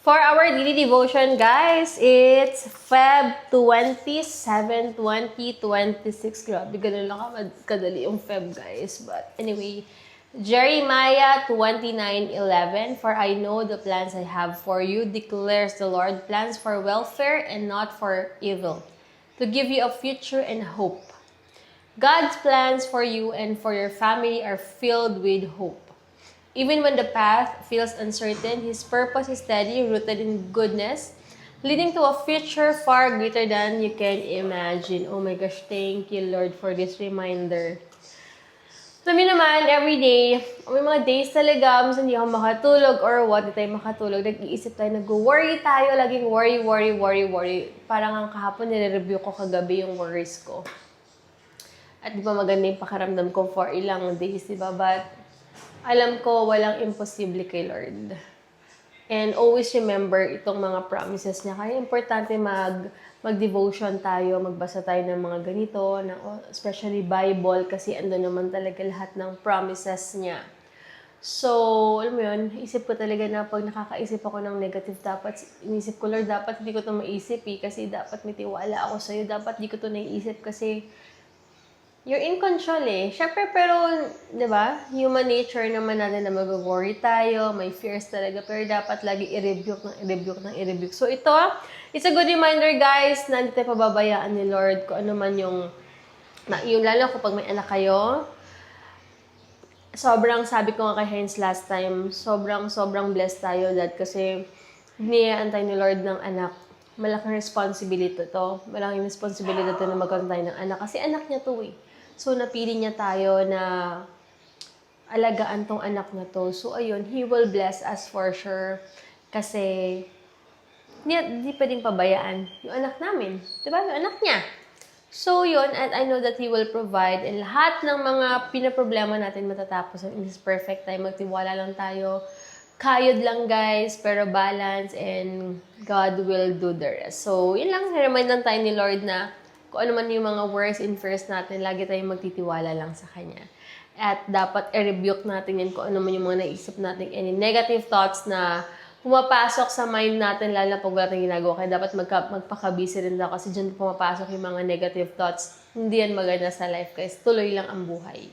For our daily devotion, guys, it's Feb 27, 2026. Grabe, ganun lang kadali yung Feb, guys. But anyway, Jeremiah 29:11, For I know the plans I have for you, declares the Lord, plans for welfare and not for evil, to give you a future and hope. God's plans for you and for your family are filled with hope. Even when the path feels uncertain, His purpose is steady, rooted in goodness, leading to a future far greater than you can imagine. Oh my gosh, thank you, Lord, for this reminder. Alam niyo naman, every day, may mga days talaga, minsan hindi ako makatulog or what, hindi tayo makatulog. Nag-iisip tayo, nag-worry tayo, laging worry. Parang ang kahapon, nire-review ko kagabi yung worries ko. At di ba maganda yung pakaramdam ko for ilang days, di ba? But alam ko, walang imposible kay Lord. And always remember itong mga promises niya. Kaya importante mag-devotion tayo, magbasa tayo ng mga ganito, especially Bible, kasi ando naman talaga lahat ng promises niya. So, alam mo yun, isip ko talaga na pag nakakaisip ako ng negative, dapat, inisip ko, Lord, dapat hindi ko ito maisip kasi dapat may tiwala ako sa'yo, dapat hindi ko ito naisip kasi you're in control Siyempre, pero, di ba, human nature naman natin na mag-worry tayo, may fears talaga, pero dapat lagi i-rebuke. So, ito, it's a good reminder, guys, na hindi tayo pababayaan ni Lord kung ano man yung lalo kapag may anak kayo. Sobrang, sabi ko nga kay Heinz last time, sobrang blessed tayo, Dad, kasi hinihiyaan tayo ni Lord ng anak. Malaking responsibility to. Malaking responsibility to na magkaroon tayo ng anak. Kasi anak niya to So, napili niya tayo na alagaan tong anak na to. So, ayun, He will bless us for sure. Kasi, hindi pwedeng pabayaan yung anak namin. Diba? Yung anak niya. So, yun, and I know that He will provide. And lahat ng mga pinaproblema natin matatapos in His perfect time. Magtiwala lang tayo. Kayod lang, guys, pero balance, and God will do the rest. So, yun lang, remind lang tayo ni Lord na kung ano man yung mga worst and fears natin, lagi tayong magtitiwala lang sa Kanya. At dapat i-rebuke natin yan kung ano man yung mga naisip natin, any negative thoughts na pumapasok sa mind natin, lalo na pag wala tayong ginagawa. Kaya dapat magpakabisi rin daw kasi dyan pumapasok yung mga negative thoughts. Hindi yan maganda sa life, guys. Tuloy lang ang buhay.